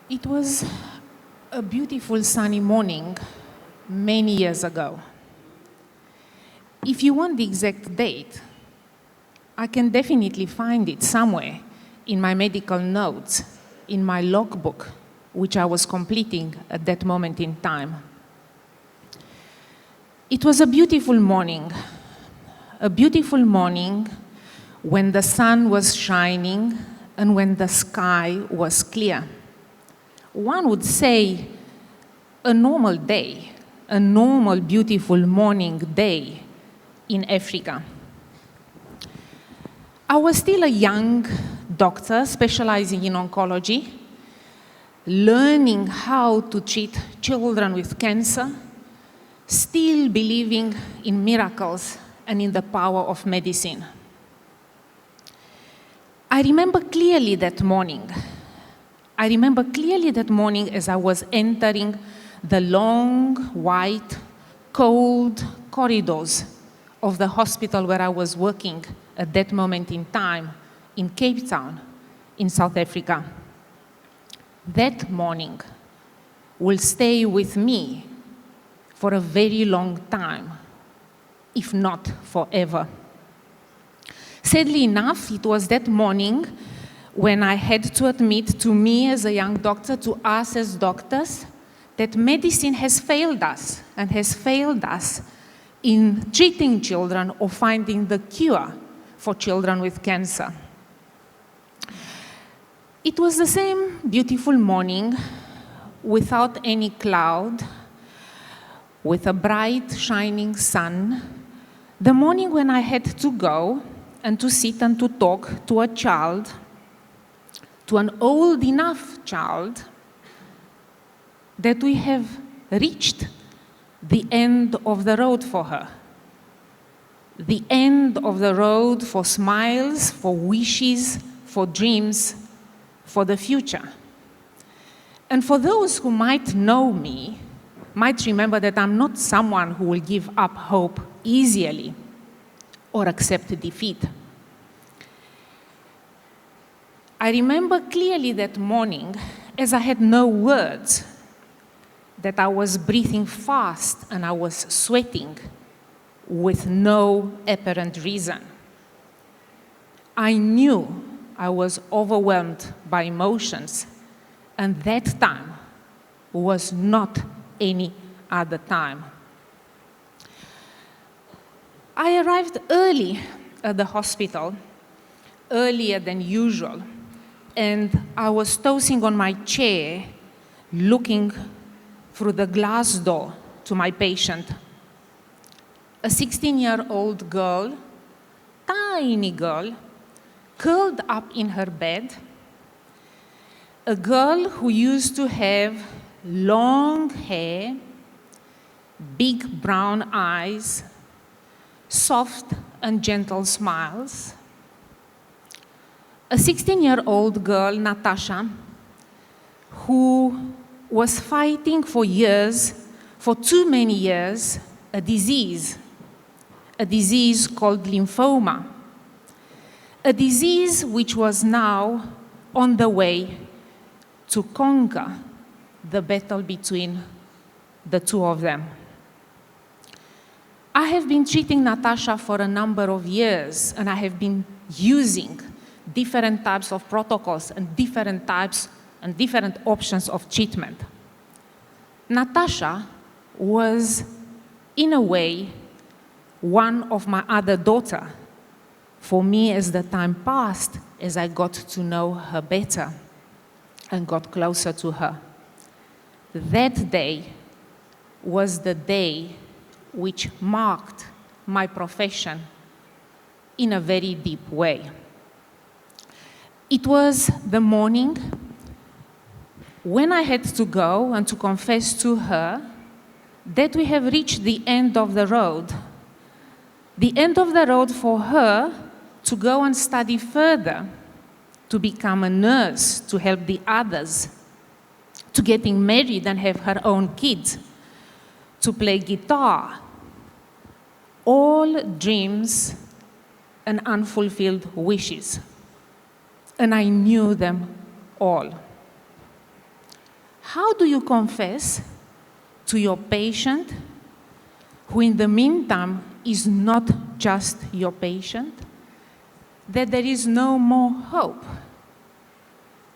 It was a beautiful sunny morning many years ago. If you want the exact date, I can definitely find it somewhere in my medical notes, in my logbook, which I was completing at that moment in time. It was a beautiful morning when the sun was shining and when the sky was clear. One would say a normal day, a normal, beautiful morning day in Africa. I was still a young doctor specializing in oncology, learning how to treat children with cancer, still believing in miracles and in the power of medicine. I remember clearly that morning as I was entering the long, white, cold corridors of the hospital where I was working at that moment in time in Cape Town, in South Africa. That morning will stay with me for a very long time, if not forever. Sadly enough, it was that morning when I had to admit to me as a young doctor, to us as doctors, that medicine has failed us and has failed us in treating children or finding the cure for children with cancer. It was the same beautiful morning without any cloud, with a bright, shining sun, the morning when I had to go and to sit and to talk to a child, to an old enough child, that we have reached the end of the road for her. The end of the road for smiles, for wishes, for dreams, for the future. And for those who might know me, might remember that I'm not someone who will give up hope easily or accept defeat. I remember clearly that morning, as I had no words, that I was breathing fast and I was sweating with no apparent reason. I knew I was overwhelmed by emotions, and that time was not any other time. I arrived early at the hospital, earlier than usual, and I was tossing on my chair, looking through the glass door to my patient. A 16-year-old girl, tiny girl, curled up in her bed, a girl who used to have long hair, big brown eyes, soft and gentle smiles. A 16-year-old girl, Natasha, who was fighting for years, for too many years, a disease called lymphoma, a disease which was now on the way to conquer the battle between the two of them. I have been treating Natasha for a number of years, and I have been using different types of protocols and different types and different options of treatment. Natasha was, in a way, one of my other daughter for me as the time passed, as I got to know her better and got closer to her. That day was the day which marked my profession in a very deep way. It was the morning when I had to go and to confess to her that we have reached the end of the road. The end of the road for her to go and study further, to become a nurse, to help the others, to getting married and have her own kids, to play guitar. All dreams and unfulfilled wishes. And I knew them all. how do you confess to your patient, who in the meantime is not just your patient, that there is no more hope,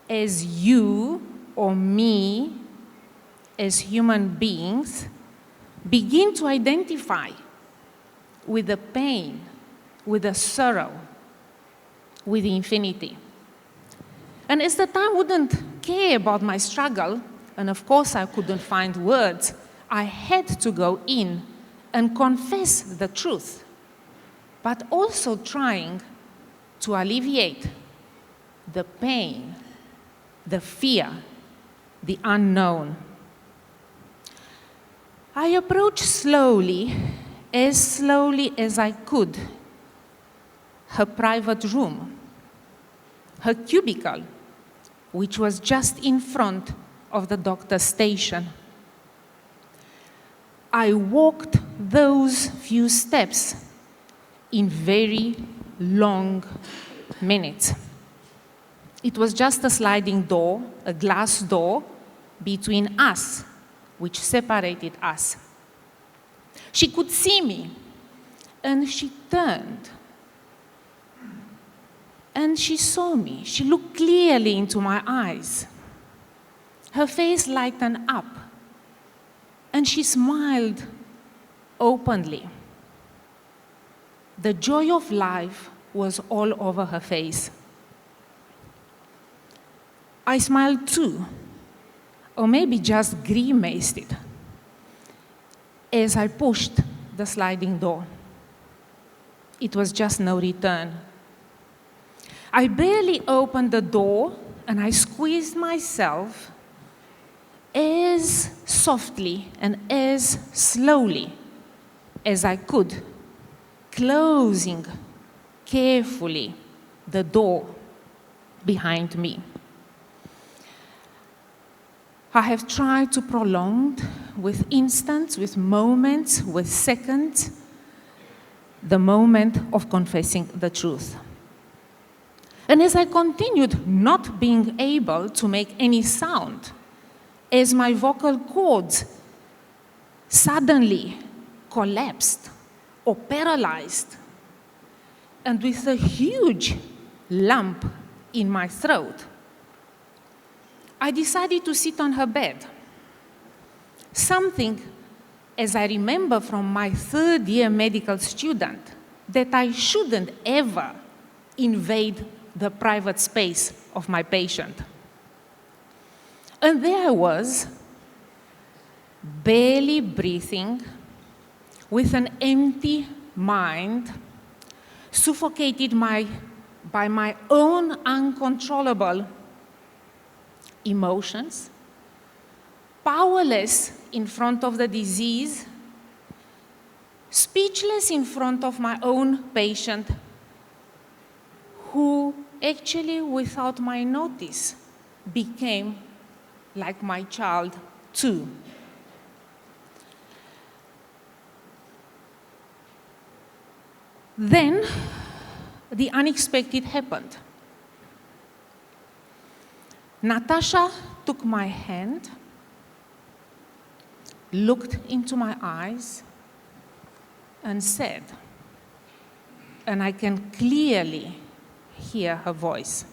as you or me, as human beings, begin to identify with the pain, with the sorrow, with the infinity? And as the time wouldn't care about my struggle, and of course I couldn't find words, I had to go in and confess the truth, but also trying to alleviate the pain, the fear, the unknown. I approached slowly as I could, her private room, her cubicle, which was just in front of the doctor's station. I walked those few steps in very long minutes. It was just a sliding door, a glass door, between us, which separated us. She could see me, and she turned. And she saw me. She looked clearly into my eyes. Her face lightened up, and she smiled openly. The joy of life was all over her face. I smiled too, or maybe just grimaced it, as I pushed the sliding door. It was just no return. I barely opened the door, and I squeezed myself as softly and as slowly as I could, closing carefully the door behind me. I have tried to prolong with instants, with moments, with seconds, the moment of confessing the truth. And as I continued not being able to make any sound, as my vocal cords suddenly collapsed or paralyzed, and with a huge lump in my throat, I decided to sit on her bed. Something, as I remember from my third-year medical student, that I shouldn't ever invade the private space of my patient. And there I was, barely breathing, with an empty mind, suffocated by my own uncontrollable emotions, powerless in front of the disease, speechless in front of my own patient, who actually, without my notice, became like my child too. Then, the unexpected happened. Natasha took my hand, looked into my eyes, and said, and I can clearly hear her voice,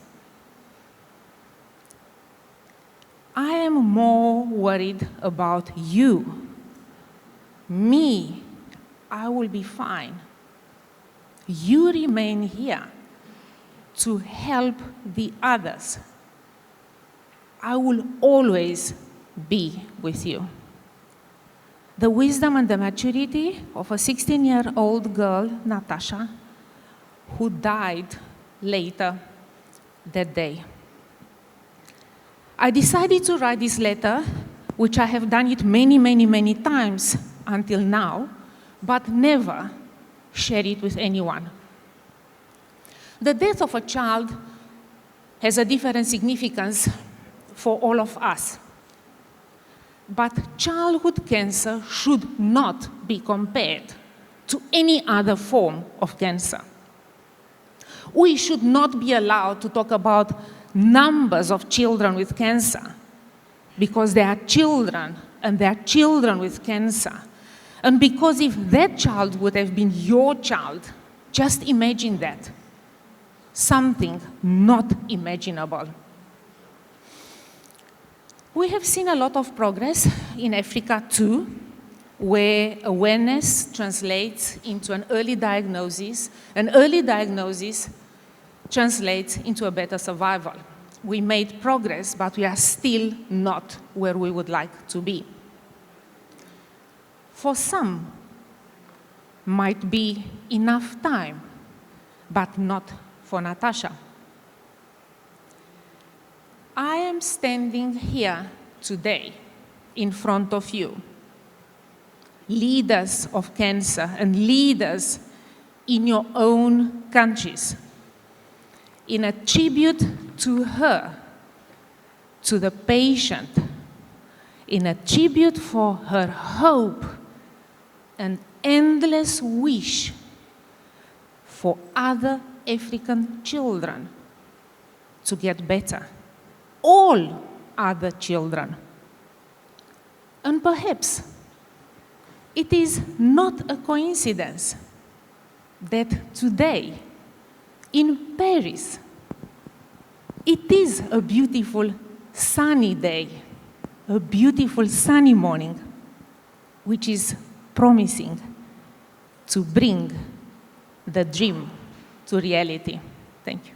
"I am more worried about you. Me, I will be fine. You remain here to help the others. I will always be with you." The wisdom and the maturity of a 16-year-old girl, Natasha, who died later that day. I decided to write this letter, which I have done it many times until now, but never share it with anyone. The death of a child has a different significance for all of us. But childhood cancer should not be compared to any other form of cancer. We should not be allowed to talk about numbers of children with cancer because they are children, and they are children with cancer. And because if that child would have been your child, just imagine that. Something not imaginable. We have seen a lot of progress in Africa too, where awareness translates into an early diagnosis, and early diagnosis translates into a better survival. We made progress, but we are still not where we would like to be. For some, might be enough time, but not for Natasha. I am standing here today in front of you, leaders of cancer and leaders in your own countries, in a tribute to her, to the patient, in a tribute for her hope and endless wish for other African children to get better. All other children. And perhaps it is not a coincidence that today in Paris, it is a beautiful sunny day, a beautiful sunny morning, which is promising to bring the dream to reality. Thank you.